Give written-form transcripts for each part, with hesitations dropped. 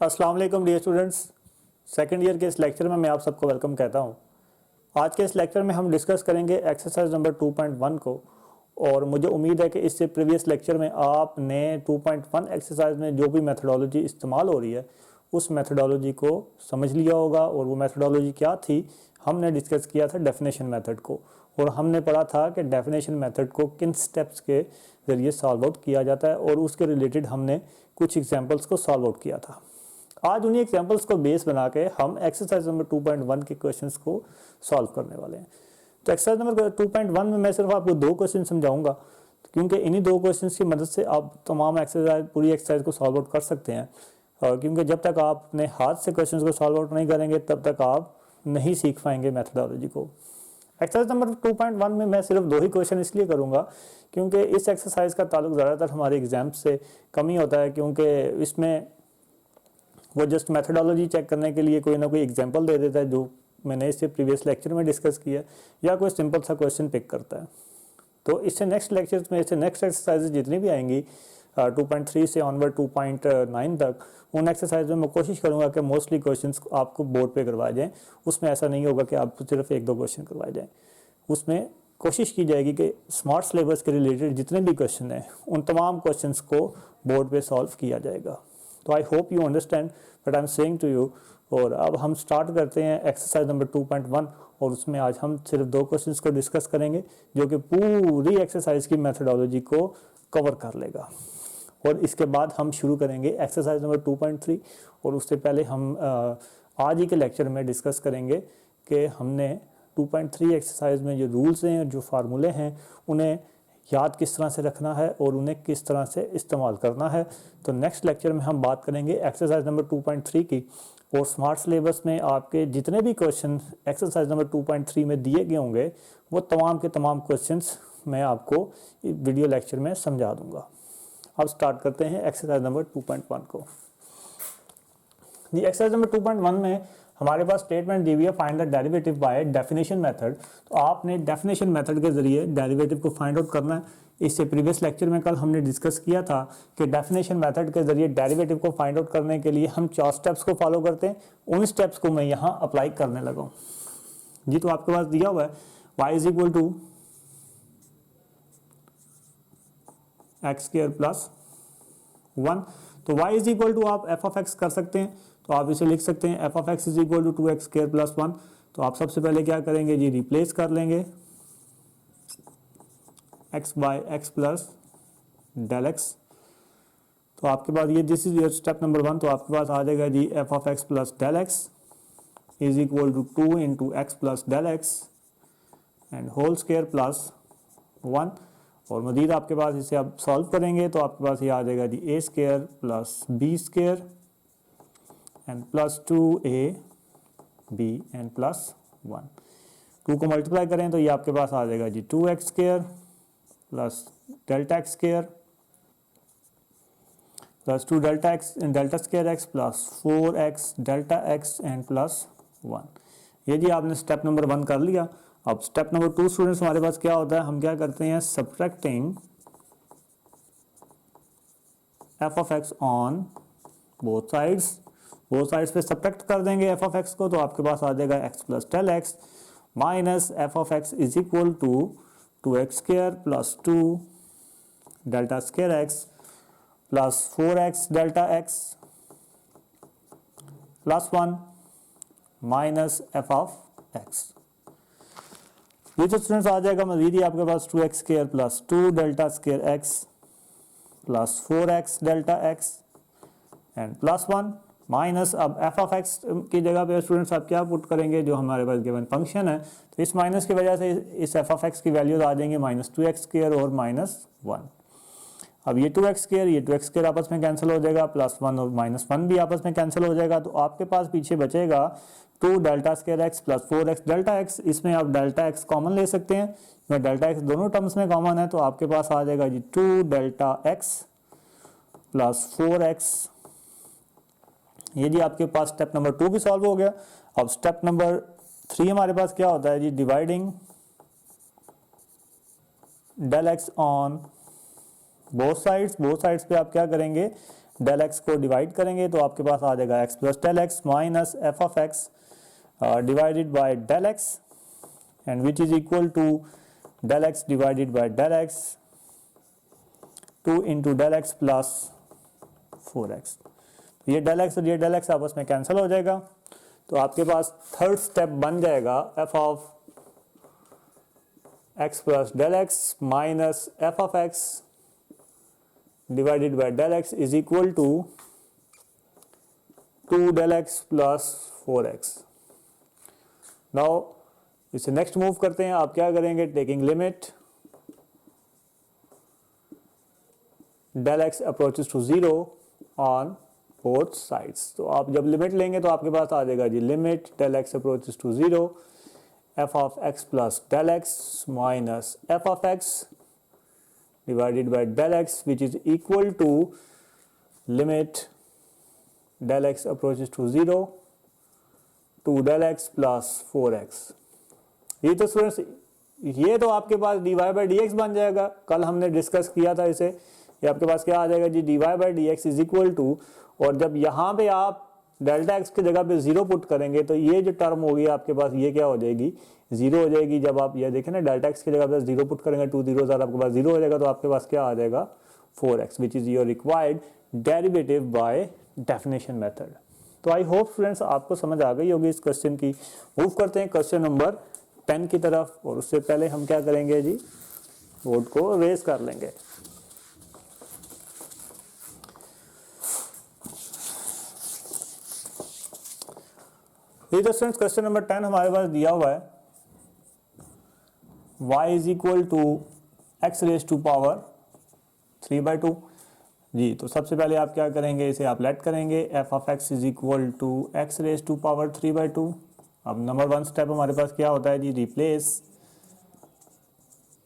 अस्सलाम वालेकुम dear students. Second year के इस लेक्चर में मैं आप सबको वेलकम कहता हूं। आज के इस लेक्चर में हम डिस्कस करेंगे एक्सरसाइज नंबर 2.1 को, और मुझे उम्मीद है कि इससे प्रीवियस लेक्चर में आपने 2.1 एक्सरसाइज में जो भी मेथडोलॉजी इस्तेमाल हो रही है उस मेथडोलॉजी को समझ लिया होगा। और वो मेथडोलॉजी क्या थी, हमने डिस्कस किया था डेफिनेशन मेथड को, और हमने पढ़ा था कि डेफिनेशन मेथड को किन स्टेप्स के ज़रिए सॉल्व आउट किया जाता है, और उसके रिलेटेड हमने कुछ एग्जांपल्स को सॉल्व आउट किया था। आज उन्हीं एग्जांपल्स को बेस बना के हम एक्सरसाइज नंबर 2.1 के क्वेश्चंस को सॉल्व करने वाले हैं। तो एक्सरसाइज नंबर 2.1 में मैं सिर्फ आपको दो क्वेश्चन समझाऊंगा, क्योंकि इन्हीं दो क्वेश्चंस की मदद से आप तमाम एक्सरसाइज पूरी एक्सरसाइज को सॉल्व आउट कर सकते हैं। क्योंकि जब तक आप अपने हाथ से क्वेश्चंस को सॉल्व आउट नहीं करेंगे तब तक आप नहीं सीख पाएंगे मैथडोलॉजी को। एक्सरसाइज नंबर 2.1 में मैं सिर्फ दो ही क्वेश्चन इसलिए करूंगा क्योंकि इस एक्सरसाइज का ताल्लुक ज़्यादातर हमारे एग्जाम से कम ही होता है, क्योंकि इसमें वो जस्ट मेथडोलॉजी चेक करने के लिए कोई ना कोई एग्जांपल दे देता है जो मैंने इससे प्रीवियस लेक्चर में डिस्कस किया, या कोई सिंपल सा क्वेश्चन पिक करता है। तो इससे नेक्स्ट लेक्चर्स में, इससे नेक्स्ट एक्सरसाइजेज जितनी भी आएंगी 2.3 से ऑनवर्ड 2.9 तक, उन एक्सरसाइज में मैं कोशिश करूंगा कि मोस्टली क्वेश्चंस आपको बोर्ड पे करवाए जाएँ। उसमें ऐसा नहीं होगा कि आपको सिर्फ एक दो क्वेश्चन करवाए जाएँ। उसमें कोशिश की जाएगी कि स्मार्ट सिलेबस के रिलेटेड जितने भी क्वेश्चन हैं उन तमाम क्वेश्चंस को बोर्ड पे सॉल्व किया जाएगा। तो I hope you understand what I am saying to you. और अब हम स्टार्ट करते हैं एक्सरसाइज नंबर 2.1, और उसमें आज हम सिर्फ दो क्वेश्चंस को डिस्कस करेंगे जो कि पूरी एक्सरसाइज की मेथडोलॉजी को कवर कर लेगा। और इसके बाद हम शुरू करेंगे एक्सरसाइज नंबर 2.3, और उससे पहले हम आज ही के लेक्चर में डिस्कस करेंगे कि हमने 2.3 एक्सरसाइज में जो रूल्स हैं, जो फार्मूले हैं, उन्हें याद किस तरह से रखना है और उन्हें किस तरह से इस्तेमाल करना है। तो नेक्स्ट लेक्चर में हम बात करेंगे एक्सरसाइज नंबर 2.3 की, और स्मार्ट सिलेबस में आपके जितने भी क्वेश्चन एक्सरसाइज नंबर 2.3 में दिए गए होंगे वो तमाम के तमाम क्वेश्चंस मैं आपको वीडियो लेक्चर में समझा दूंगा। अब स्टार्ट करते हैं एक्सरसाइज नंबर 2.1 को। जी, एक्सरसाइज नंबर 2.1 में हमारे पास स्टेटमेंट दी हुई है, find the derivative by definition method. तो आपने डेफिनेशन मेथड के जरिए डेरिवेटिव को फाइंड आउट करना है। इससे प्रीवियस लेक्चर में कल हमने डिस्कस किया था कि डेफिनेशन मेथड के जरिए डेरिवेटिव को फाइंड आउट करने के लिए हम 4 स्टेप्स को फॉलो करते हैं। उन स्टेप्स को मैं यहाँ अप्लाई करने लगा हूँ। जी, तो आपके पास दिया हुआ है y is equal to X square plus 1। तो y इज इक्वल टू आप एफ ऑफ एक्स कर सकते हैं, तो आप इसे लिख सकते हैं F of x is equal to 2x square plus 1। तो आप सबसे पहले क्या करेंगे जी, रिप्लेस कर लेंगे x by x plus del x. तो आपके पास ये this is your step number 1। तो आपके पास आ जाएगा जी f of x plus del x is equal to 2 into x plus del x and whole square plus 1। और मजीद आपके पास इसे आप सॉल्व करेंगे तो आपके पास ये आ जाएगा जी a square plus b square and plus 2ab and plus 1। 2 को मल्टीप्लाई करें तो ये आपके पास आ जाएगा जी 2x square plus delta x square plus 2 delta x delta square X plus 4x delta X and plus 1। ये जी आपने स्टेप नंबर 1 कर लिया। अब स्टेप नंबर 2 स्टूडेंट्स हमारे पास क्या होता है, हम क्या करते हैं, subtracting f of x on both sides पे सब्ट्रैक्ट कर देंगे एफ ऑफ एक्स को। तो आपके पास आ जाएगा X plus del x minus F of x is equal to 2x square plus 2 delta square X plus 4x delta X plus 1 minus F of X. ये तो स्टूडेंट्स आ जाएगा मजीद ही आपके पास 2x square plus 2 delta square X plus 4x delta X and plus 1 minus, अब F of x की जगह पे स्टूडेंट्स आप क्या पुट करेंगे, जो हमारे पास गिवन फंक्शन है, तो इस माइनस की वजह से इस एफ ऑफ एक्स की वैल्यूज आ जाएंगे माइनस 2x स्क्वायर और माइनस 1। अब ये 2x स्क्वायर आपस में कैंसिल हो जाएगा, प्लस 1 और माइनस 1 भी आपस में कैंसिल हो जाएगा। तो आपके पास पीछे बचेगा 2 delta square X plus 4x delta x. इसमें आप डेल्टा एक्स कॉमन ले सकते हैं, मैं डेल्टा एक्स दोनों टर्म्स में कॉमन है। तो आपके पास आ जाएगा जी 2 डेल्टा एक्स प्लस 4x। ये जी आपके पास स्टेप नंबर 2 भी सॉल्व हो गया। अब स्टेप नंबर 3 हमारे पास क्या होता है जी, dividing del x on both sides पे आप क्या करेंगे, डेल एक्स को डिवाइड करेंगे तो आपके पास आ जाएगा X plus del x minus F of x divided by del x and which is equal to del x divided by del X 2 into del x plus 4x। ये del x और ये del x आपस में cancel हो जाएगा, तो आपके पास third step बन जाएगा F of x plus del x minus F of x divided by del x is equal to 2 del x plus 4x। Now इसे नेक्स्ट मूव करते हैं। आप क्या करेंगे, taking limit del x approaches to 0 on both sides. तो आप जब limit लेंगे तो आपके पास आ जाएगा जी limit del x approaches to 0 f of x plus del x minus F of x divided by del x which is equal to limit del x approaches to 0 to del x plus 4x। ये तो students ये तो आपके पास dy by D x बन जाएगा, कल हमने डिस्कस किया था इसे। ये आपके पास क्या आ जाएगा जी dy by D X is equal to, और जब यहाँ पे आप डेल्टा एक्स की जगह पे 0 पुट करेंगे तो ये जो टर्म होगी आपके पास ये क्या हो जाएगी, 0 हो जाएगी। जब आप ये देखें ना डेल्टा एक्स की जगह पे 0 पुट करेंगे 2 0 आपके पास 0 हो जाएगा, तो आपके पास क्या आ जाएगा 4x which is your required derivative by definition method. तो आई होप स्टूडेंट्स आपको समझ आ गई होगी इस क्वेश्चन की। मूव करते हैं क्वेश्चन नंबर 10 की तरफ, और उससे पहले हम क्या करेंगे जी, बोर्ड को रेज कर लेंगे। ये तो स्टूडेंट्स क्वेश्चन नंबर 10 हमारे पास दिया हुआ है y is equal to x raise to power 3/2 जी। तो सबसे पहले आप क्या करेंगे, इसे आप लेट करेंगे F of x is equal to x raise to power 3/2। अब नंबर 1 स्टेप हमारे पास क्या होता है जी, replace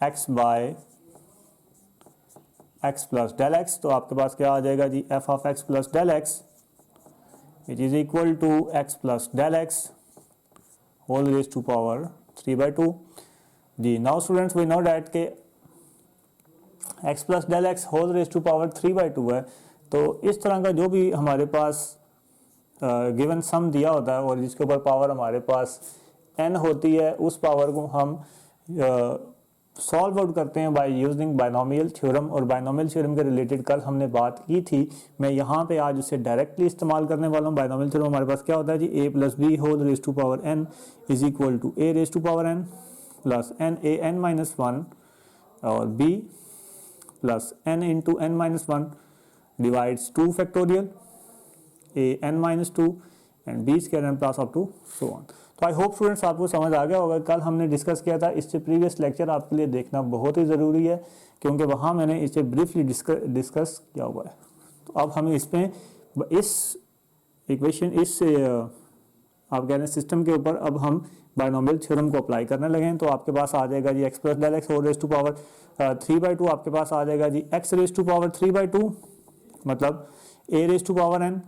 x by x plus del x. तो आपके पास क्या आ जाएगा जी f of x plus del x which is equal to x plus del x whole raise to power 3/2 जी। Now students we know that के x plus del x whole raise to power 3/2 है, तो इस तरह का जो भी हमारे पास गिवन सम दिया होता है और जिसके ऊपर पावर हमारे पास n होती है, उस पावर को हम सॉल्व आउट करते हैं बाय यूजिंग बायनोमियल थ्योरम। और बायनोमियल थ्योरम के रिलेटेड कल हमने बात की थी, मैं यहाँ पे आज उसे डायरेक्टली इस्तेमाल करने वाला हूँ। बायनोमियल थ्योरम हमारे पास क्या होता है जी, a plus B whole raise to power n is equal to a raise to power n plus n a n minus 1 और b plus n into n minus 1 divides 2 factorial a n minus 2 and b square n plus up to so on. तो I hope students आपको समझ आ गया होगा। कल हमने discuss किया था, इससे प्रीवियस लेक्चर आपके लिए देखना बहुत ही ज़रूरी है, क्योंकि वहाँ मैंने इसे ब्रीफली डिस्कस किया हुआ है। तो अब हमें इसमें इस इक्वेशन इस आप कह रहे हैं सिस्टम के ऊपर अब हम बायनोमियल थ्योरम को अप्लाई करने लगे। तो आपके पास आ जाएगा जी x plus del x whole raise to power 3/2, आपके पास आ जाएगा जी एक्स रेज टू पावर 3/2 मतलब a raise to power n,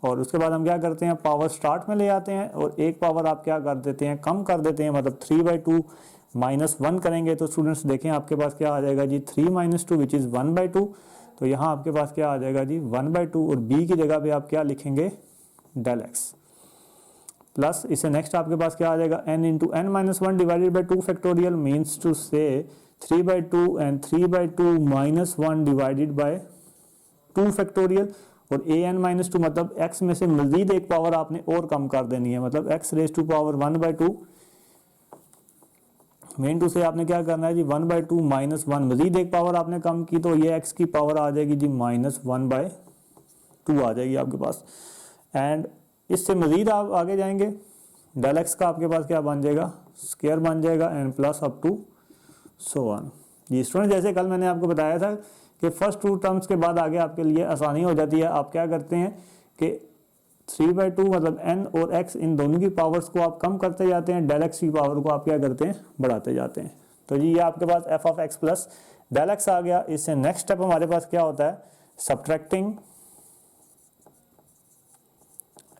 और उसके बाद हम क्या करते हैं, पावर स्टार्ट में ले आते हैं और एक पावर आप क्या कर देते हैं, कम कर देते हैं, मतलब 3/2 माइनस 1 करेंगे। तो स्टूडेंट्स देखें आपके पास क्या आ जाएगा जी 3 माइनस 2 विच इज़ 1/2। तो यहाँ आपके पास क्या आ जाएगा जी 1/2, और b की जगह पे आप क्या लिखेंगे डेल एक्स प्लस इसे नेक्स्ट आपके पास क्या आ जाएगा n into n minus 1 divided by 2 factorial means two से 3/2 and 3/2 minus 1 divided by 2 factorial, और a n माइनस 2 मतलब x में से मजीद एक पावर आपने और कम कर देनी है, मतलब x रेज टू पावर 1/2 मेन टू से आपने क्या करना है जी 1/2 माइनस 1 मजीद एक पावर आपने कम की, तो ये x की पावर आ जाएगी जी माइनस 1/2 आ जाएगी आपके पास। एंड इससे मजीद आप आगे जाएंगे, डेल एक्स का आपके पास क्या बन जाएगा स्क्वायर बन जाएगा and plus up to so on. जी स्टूडेंट जैसे कल मैंने आपको बताया था कि फर्स्ट 2 टर्म्स के बाद आगे आपके लिए आसानी हो जाती है। आप क्या करते हैं कि 3/2 मतलब n और x इन दोनों की पावर्स को आप कम करते जाते हैं, डेल एक्स की पावर को आप क्या करते हैं बढ़ाते जाते हैं। तो जी ये आपके पास f of x plus del x आ गया। इससे नेक्स्ट स्टेप हमारे पास क्या होता है, subtracting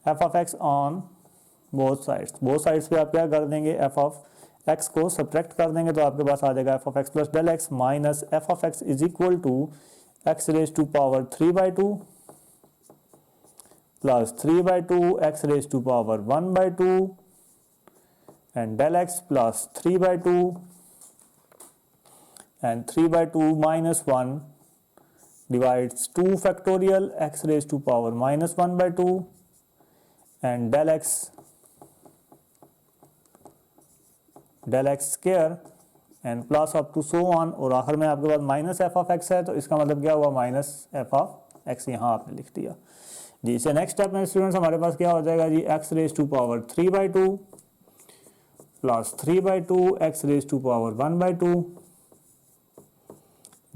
f of x on both sides पे आप क्या कर देंगे, एफ ऑफ एक्स को सब्ट्रैक्ट कर देंगे, तो आपके पास आ जाएगा F of x plus del x minus F of x is equal to x raise to power 3/2 plus 3 by 2 x raised to power 1 by 2 and del x plus 3 by 2 and 3 by 2 minus 1 divides 2 factorial x raised to power minus 1 by 2 and del x square and plus up to so on, और आखिर में आपके पास minus F of X है, तो इसका मतलब क्या हुआ, माइनस एफ ऑफ एक्स यहाँ आपने लिख दिया जी। इसे नेक्स्ट स्टेप में स्टूडेंट्स हमारे पास क्या हो जाएगा जी, x raise to power 3 by 2 plus 3 by 2 x raise to power 1 by 2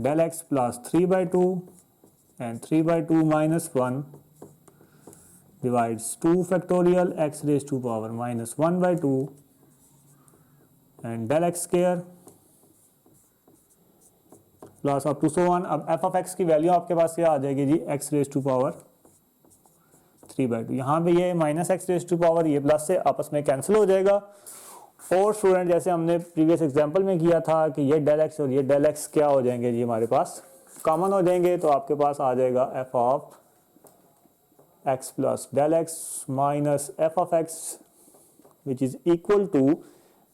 del x plus 3 by 2 and 3 by 2 minus 1 divides 2 factorial x raised to power minus 1 by 2 and del x square plus up to so on. अब F of x की value आपके पास क्या आ जाएगी जी, x raise to power 3 by 2, यहाँ पे ये minus x raise to power ये प्लस से आपस में कैंसिल हो जाएगा। और स्टूडेंट जैसे हमने प्रीवियस एग्जांपल में किया था कि ये डेल एक्स और ये डेल एक्स क्या हो जाएंगे जी, हमारे पास कॉमन हो जाएंगे, तो आपके पास आ जाएगा F of x plus del x minus F of X which is equal to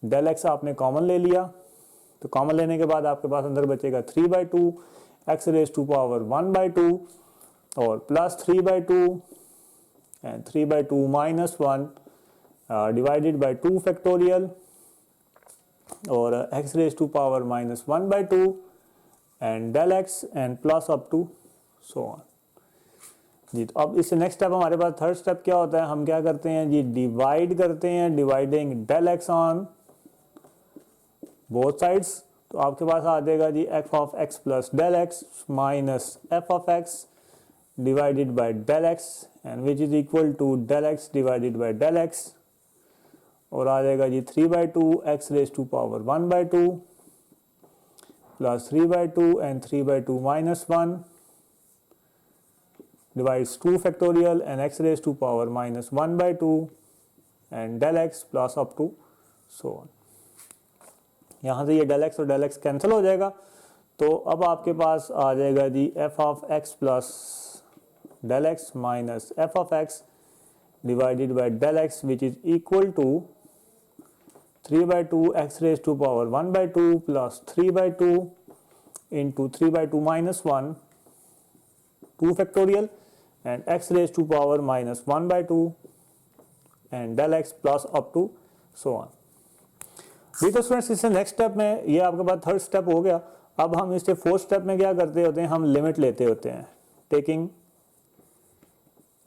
del X आपने कॉमन ले लिया, तो कॉमन लेने के बाद आपके पास अंदर बचेगा 3 by 2 x raise to power 1 by 2 और plus 3 by 2 and 3 by 2 minus 1 divided by 2 factorial और x raise to power minus 1 by 2 and del x and plus up to so on जी। तो अब इससे नेक्स्ट स्टेप हमारे पास third step क्या होता है, हम क्या करते हैं जी, डिवाइड करते हैं, dividing del x on both sides, तो आपके पास आ जाएगा जी f of x plus del x minus F of x divided by del x and which is equal to del x divided by del x, और आ जाएगा जी 3 by 2 x raise to power 1 by 2 plus 3 by 2 and 3 by 2 minus 1 divides 2 factorial and x raised to power minus 1 by 2 and del x plus up to so on। यहाँ से ये del x और del x cancel हो जाएगा, तो अब आपके पास आ जाएगा जी f of x plus del x minus F of x divided by del x which is equal to 3 by 2 x raise to power 1 by 2 plus 3 by 2 into 3 by 2 minus 1 2 factorial and x raise to power minus 1 by 2 and del x plus up to so on जी। तो students इससे next step में ये आपके पास third step हो गया। अब हम इससे फोर्थ स्टेप में क्या करते होते हैं, हम लिमिट लेते होते हैं, taking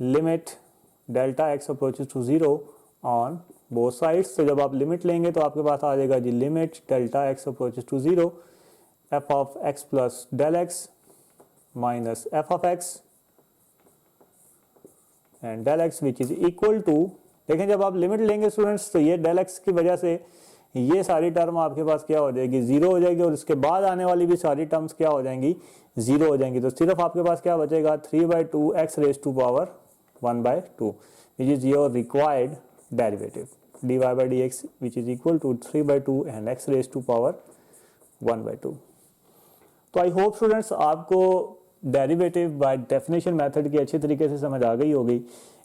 limit delta x approaches to 0 on both sides. तो जब आप लिमिट लेंगे तो आपके पास आ जाएगा जी limit delta x approaches to 0 f of x plus del x minus F of x and del x which is equal to, देखें जब आप लिमिट लेंगे स्टूडेंट्स तो ये डेल एक्स की वजह से ये सारी टर्म आपके पास क्या हो जाएगी, 0 हो जाएगी, और इसके बाद आने वाली भी सारी टर्म्स क्या हो जाएंगी, 0 हो जाएंगी। तो सिर्फ आपके पास क्या बचेगा 3 by 2 x raise to power 1 by 2 which is your required derivative dy by dx which is equal to 3 by 2 and x raise to power 1 by 2। तो आई होप स्टूडेंट्स आपको डेरिवेटिव बाय डेफिनेशन मेथड की अच्छी तरीके से समझ आ गई होगी।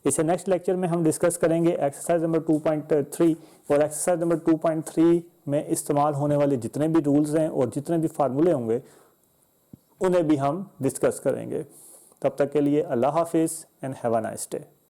इसे नेक्स्ट लेक्चर में हम डिस्कस करेंगे एक्सरसाइज नंबर 2.3 और एक्सरसाइज नंबर 2.3 में इस्तेमाल होने वाले जितने भी रूल्स हैं और जितने भी फार्मूले होंगे उन्हें भी हम डिस्कस करेंगे। तब तक के लिए अल्लाह हाफिज़ and have a nice day.